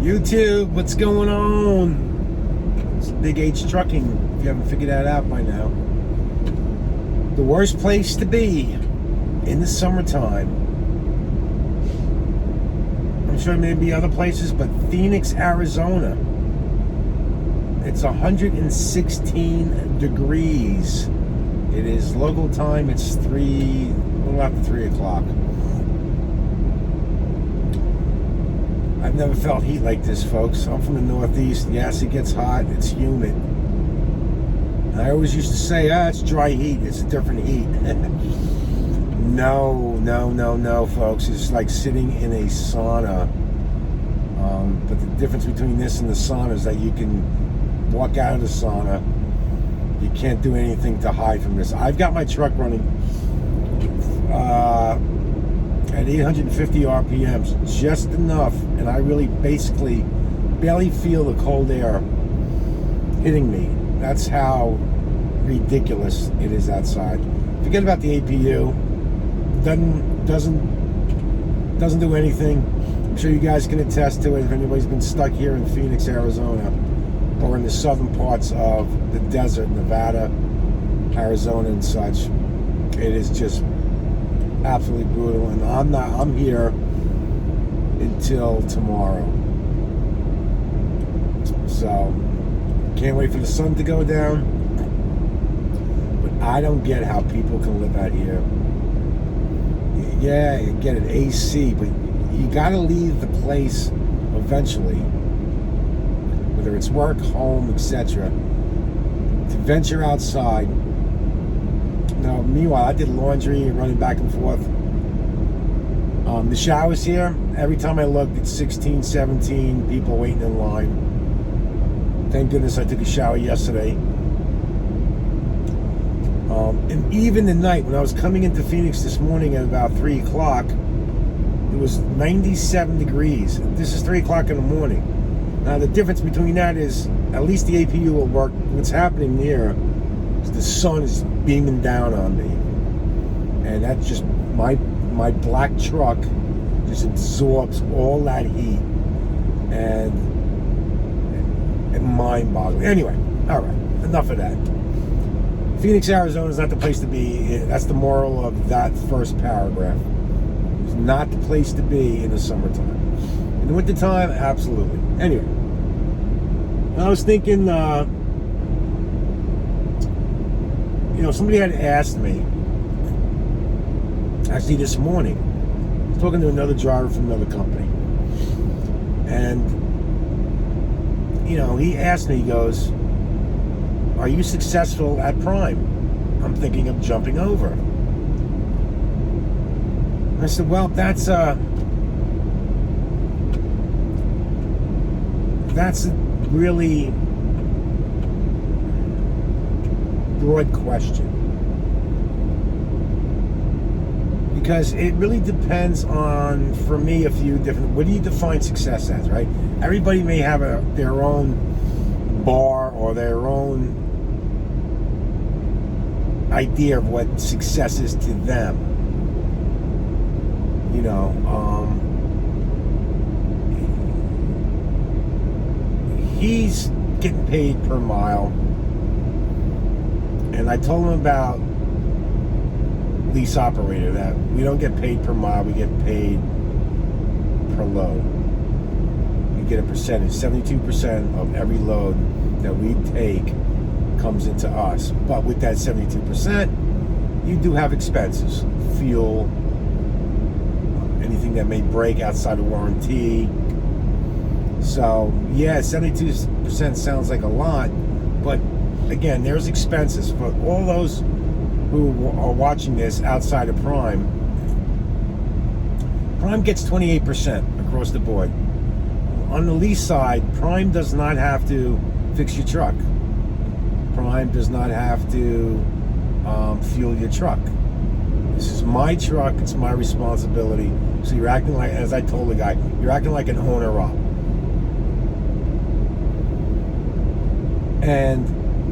YouTube, what's going on? It's BigH Trucking, if you haven't figured that out by now. The worst place to be in the summertime. I'm sure maybe other places, but Phoenix, Arizona. It's 116 degrees. It is local time, it's a little after 3 o'clock. I've never felt heat like this, folks. I'm from the Northeast. Yes, it gets hot. It's humid. I always used to say, it's dry heat. It's a different heat. No, folks. It's like sitting in a sauna. But the difference between this and the sauna is that you can walk out of the sauna. You can't do anything to hide from this. I've got my truck running at 850 RPMs, just enough, and I really basically barely feel the cold air hitting me. That's how ridiculous it is outside. Forget about the APU. Doesn't do anything. I'm sure you guys can attest to it if anybody's been stuck here in Phoenix, Arizona, or in the southern parts of the desert, Nevada, Arizona, and such. It is just absolutely brutal, and I'm here until tomorrow. So can't wait for the sun to go down. But I don't get how people can live out here. Yeah, you get an AC, but you gotta leave the place eventually, whether it's work, home, etc., to venture outside. Now, meanwhile, I did laundry and running back and forth. The showers here, every time I looked, it's 16, 17 people waiting in line. Thank goodness I took a shower yesterday. And even the night, when I was coming into Phoenix this morning at about 3 o'clock, it was 97 degrees. This is 3 o'clock in the morning. Now, the difference between that is, at least the APU will work. What's happening here is the sun is beaming down on me. And that's just, my black truck just absorbs all that heat. And mind-boggling. Anyway, all right, enough of that. Phoenix, Arizona is not the place to be. That's the moral of that first paragraph. It's not the place to be in the summertime. In the wintertime, absolutely. Anyway, I was thinking, somebody had asked me, actually this morning, I was talking to another driver from another company, and he asked me, he goes, are you successful at Prime? I'm thinking of jumping over. I said, well, that's a really broad question. Because it really depends on, for me, a few different, what do you define success as, right? Everybody may have their own bar or their own idea of what success is to them. He's getting paid per mile, and I told him about lease operator, that we don't get paid per mile, we get paid per load. We get a percentage. 72% of every load that we take comes into us. But with that 72%, you do have expenses. Fuel, anything that may break outside of warranty. So, yeah, 72% sounds like a lot, but again, there's expenses. For all those who are watching this outside of Prime gets 28% across the board. On the lease side, Prime does not have to fix your truck. Prime does not have to fuel your truck. This is my truck, it's my responsibility. So you're acting like, as I told the guy, you're acting like an owner-op. And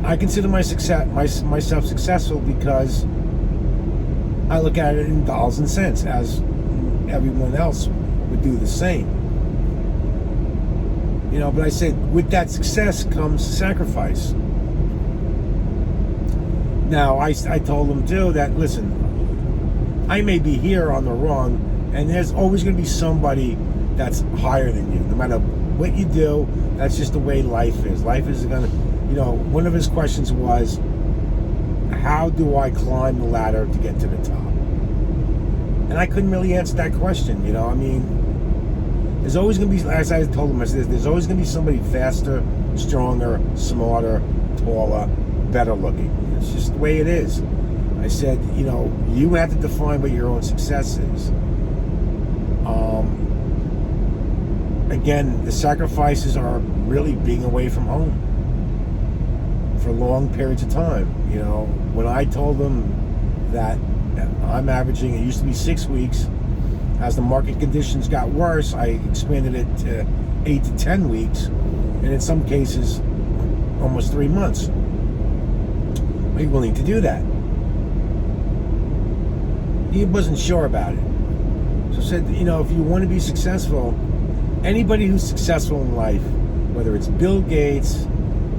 I consider myself successful because I look at it in dollars and cents, as everyone else would do the same. But I said, with that success comes sacrifice. Now, I told them too that, listen, I may be here on the rung, and there's always going to be somebody that's higher than you. No matter what you do, that's just the way life is. Life is going to, one of his questions was, how do I climb the ladder to get to the top? And I couldn't really answer that question, There's always going to be, as I told him, I said, there's always going to be somebody faster, stronger, smarter, taller, better looking. It's just the way it is. I said, you have to define what your own success is. Again, the sacrifices are really being away from home for long periods of time. When I told them that I'm averaging, it used to be 6 weeks. As the market conditions got worse, I expanded it to 8 to 10 weeks, and in some cases, almost 3 months. Are you willing to do that? He wasn't sure about it. So I said, if you want to be successful, anybody who's successful in life, whether it's Bill Gates,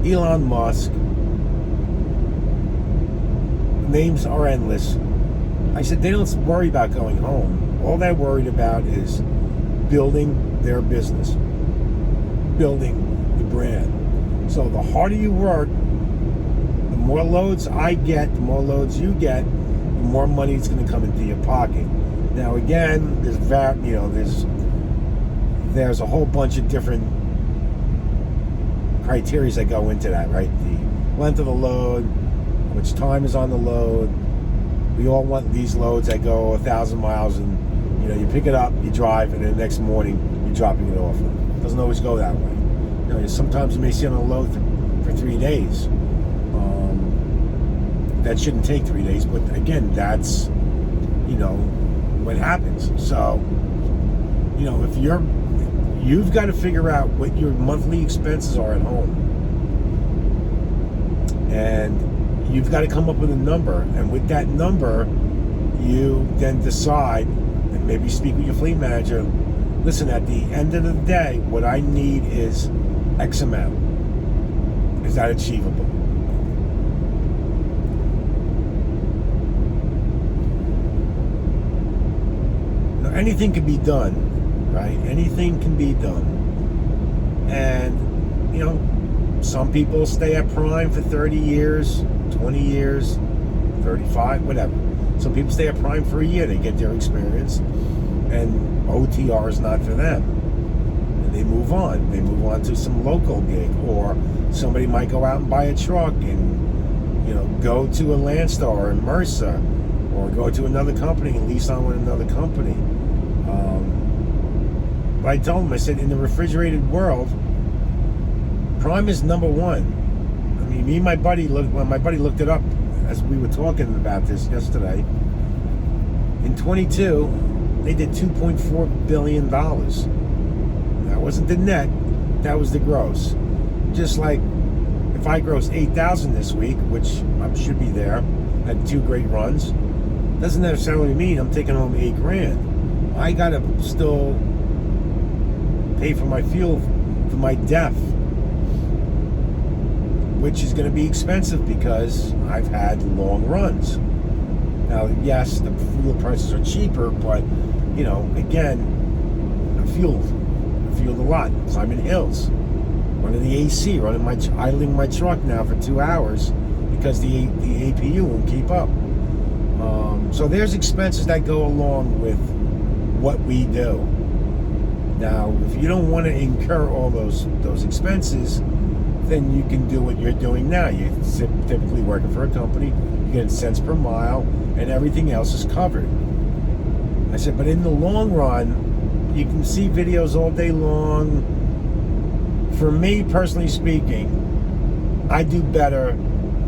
Elon Musk, names are endless. I said, they don't worry about going home. All they're worried about is building their business, building the brand. So the harder you work, the more loads I get, the more loads you get, the more money is going to come into your pocket. Now again, there's a whole bunch of different criteria that go into that, right? The length of the load, how much time is on the load. We all want these loads that go 1,000 miles, and you pick it up, you drive, and then the next morning you're dropping it off. It doesn't always go that way. Sometimes you may see on a load for 3 days. That shouldn't take 3 days, but again, that's what happens. So if you've got to figure out what your monthly expenses are at home, and you've got to come up with a number, and with that number, you then decide, and maybe speak with your fleet manager, listen, at the end of the day, what I need is X amount. Is that achievable? Now, anything can be done, right? Anything can be done. And, some people stay at Prime for 30 years, 20 years, 35, whatever. Some people stay at Prime for a year. They get their experience, and OTR is not for them. And they move on. They move on to some local gig, or somebody might go out and buy a truck and, go to a Landstar or Mercer, or go to another company and lease on with another company. But I told them, I said, in the refrigerated world, Prime is number one. I mean, me and my buddy looked it up as we were talking about this yesterday. In 22, they did $2.4 billion. That wasn't the net, that was the gross. Just like if I gross 8,000 this week, which I should be there, had 2 great runs, doesn't necessarily mean I'm taking home $8,000. I gotta still pay for my fuel, for my DEF, which is going to be expensive because I've had long runs. Now, yes, the fuel prices are cheaper, but, again, I fueled a lot, climbing hills, running the AC, idling my truck now for 2 hours because the APU won't keep up. So there's expenses that go along with what we do. Now, if you don't want to incur all those expenses, then you can do what you're doing now. You're typically working for a company, you get cents per mile, and everything else is covered. I said, but in the long run, you can see videos all day long. For me, personally speaking, I do better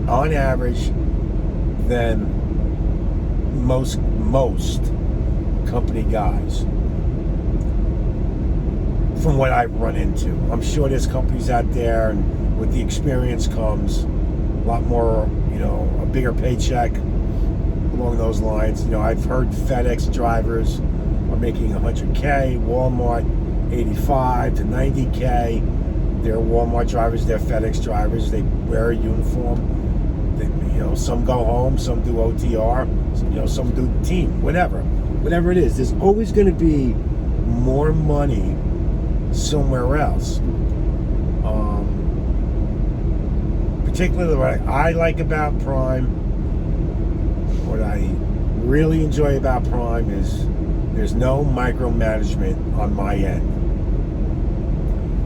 on average than most company guys, from what I've run into. I'm sure there's companies out there, and with the experience comes a lot more, a bigger paycheck along those lines. I've heard FedEx drivers are making $100K, Walmart $85 to $90K. They're Walmart drivers, they're FedEx drivers, they wear a uniform. They, some go home, some do OTR, some do team, whatever it is. There's always going to be more money somewhere else. Particularly what I like about Prime, what I really enjoy about Prime is there's no micromanagement on my end.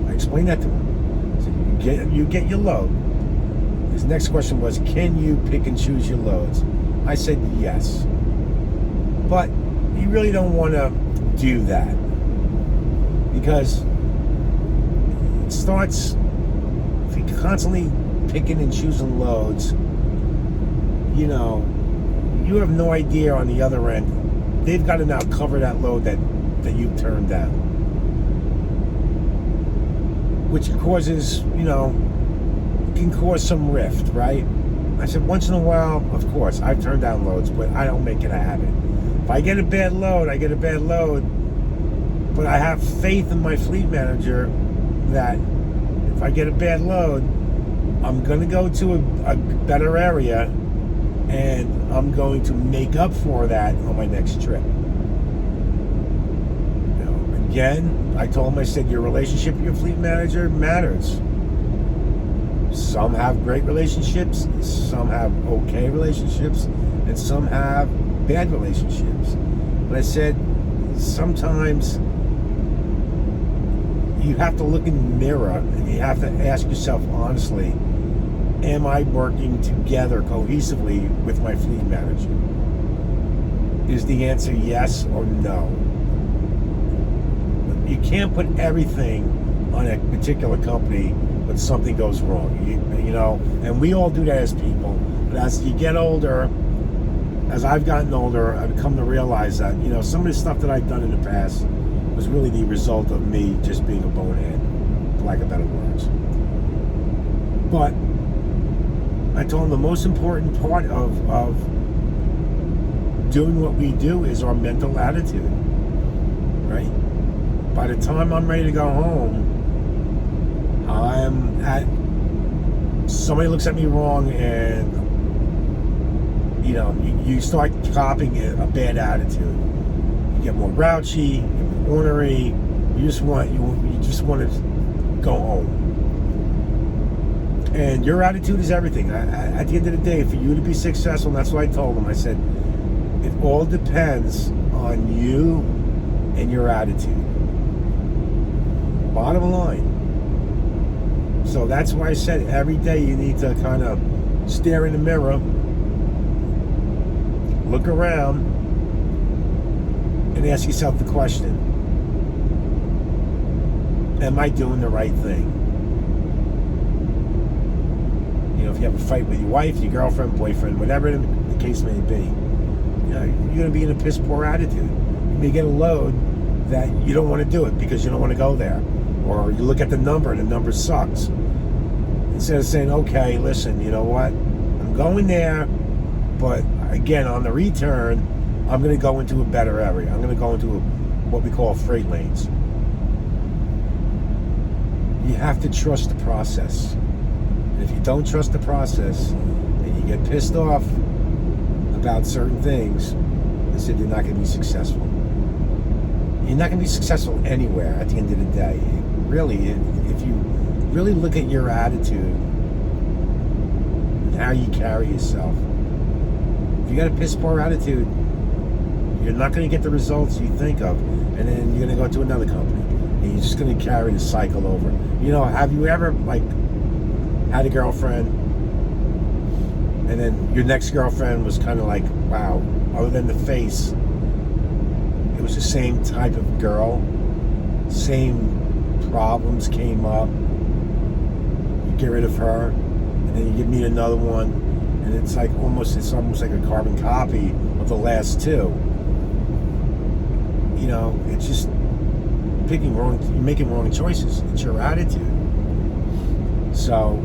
I explained that to him. So you get your load. His next question was, can you pick and choose your loads? I said yes. But you really don't want to do that, because it starts, if you're constantly picking and choosing loads, you have no idea on the other end. They've got to now cover that load that you've turned down, which causes, can cause some rift, right? I said, once in a while, of course, I've turned down loads, but I don't make it a habit. If I get a bad load, I get a bad load, but I have faith in my fleet manager that if I get a bad load, I'm going to go to a better area, and I'm going to make up for that on my next trip. Again, I told him, I said, your relationship with your fleet manager matters. Some have great relationships, some have okay relationships, and some have bad relationships. But I said, sometimes you have to look in the mirror and you have to ask yourself honestly, am I working together cohesively with my fleet manager? Is the answer yes or no? You can't put everything on a particular company when something goes wrong, and we all do that as people. But as you get older, as I've gotten older, I've come to realize that, some of the stuff that I've done in the past was really the result of me just being a bonehead, for lack of better words. But I told him the most important part of doing what we do is our mental attitude, right? By the time I'm ready to go home, somebody looks at me wrong, and you start copying a bad attitude. You get more grouchy, you get more ornery. You just want to go home. And your attitude is everything. At the end of the day, for you to be successful, and that's what I told him. I said, it all depends on you and your attitude. Bottom line. So that's why I said every day you need to kind of stare in the mirror, look around, and ask yourself the question, am I doing the right thing? If you have a fight with your wife, your girlfriend, boyfriend, whatever the case may be, you're going to be in a piss poor attitude. You may get a load that you don't want to do it because you don't want to go there. Or you look at the number and the number sucks. Instead of saying, okay, listen, you know what? I'm going there, but again, on the return, I'm going to go into a better area. I'm going to go into what we call freight lanes. You have to trust the process. And if you don't trust the process and you get pissed off about certain things, I said you're not going to be successful. You're not going to be successful anywhere at the end of the day. Really, if you really look at your attitude and how you carry yourself, if you got a piss poor attitude, you're not going to get the results you think of, and then you're going to go to another company and you're just going to carry the cycle over. Have you ever had a girlfriend and then your next girlfriend was kind of like, wow, other than the face, it was the same type of girl, same problems came up, you get rid of her, and then you meet another one, and it's almost like a carbon copy of the last two. It's just you're making wrong choices. It's your attitude. So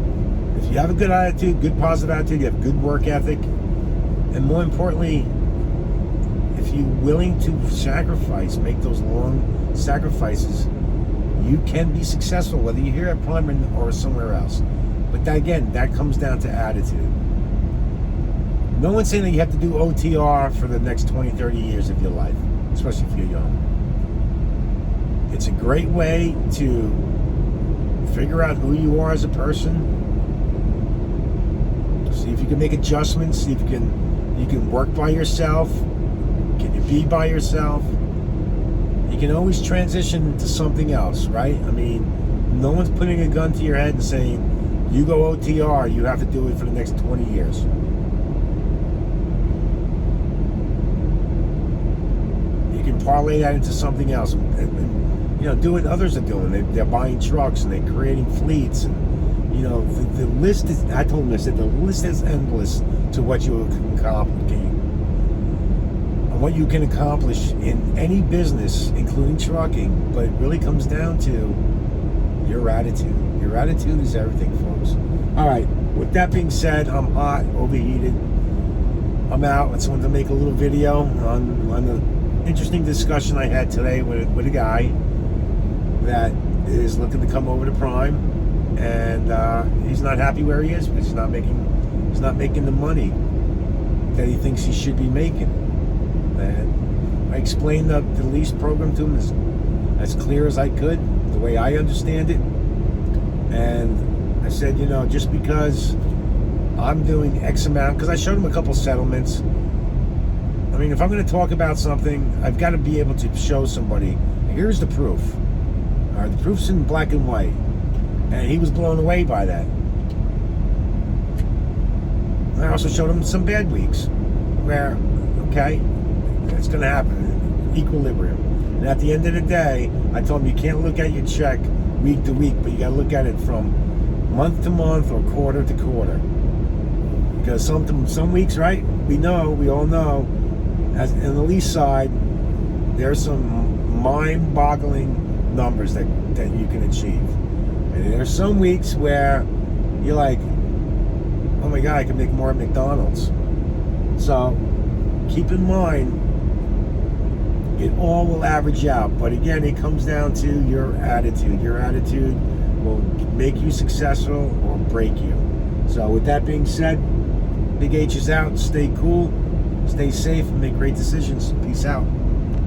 if you have a good attitude, good positive attitude, you have good work ethic, and more importantly, if you're willing to sacrifice, make those long sacrifices, You can be successful, whether you're here at Prime or somewhere else. But that, again, that comes down to attitude. No one's saying that you have to do OTR for the next 20, 30 years of your life, especially if you're young. It's a great way to figure out who you are as a person. See if you can make adjustments. See if you can work by yourself. Can you be by yourself? You can always transition to something else, right? I mean, no one's putting a gun to your head and saying, you go OTR, you have to do it for the next 20 years. You can parlay that into something else. And do what others are doing. They're buying trucks and they're creating fleets. And, the list is, I told them, I said, the list is endless to what you can accomplish. And what you can accomplish in any business, including trucking, but it really comes down to your attitude. Your attitude is everything, folks. All right, with that being said, I'm hot, overheated. I'm out. I just wanted to make a little video on the interesting discussion I had today with a guy that is looking to come over to Prime, and he's not happy where he is because he's not making the money that he thinks he should be making. And I explained the lease program to him as clear as I could, the way I understand it. And I said, just because I'm doing X amount, because I showed him a couple settlements. I mean, if I'm going to talk about something, I've got to be able to show somebody, here's the proof. All right, the proof's in black and white. And he was blown away by that. I also showed him some bad weeks where, okay, it's going to happen, equilibrium. And at the end of the day, I told him you can't look at your check week to week, but you got to look at it from month to month or quarter to quarter. Because some weeks, right, we all know, as in the lease side, there's some mind-boggling numbers that you can achieve. And there's some weeks where you're like, oh my God, I can make more at McDonald's. So keep in mind, it all will average out. But again, it comes down to your attitude. Your attitude will make you successful or break you. So with that being said, Big H is out. Stay cool, stay safe, and make great decisions. Peace out.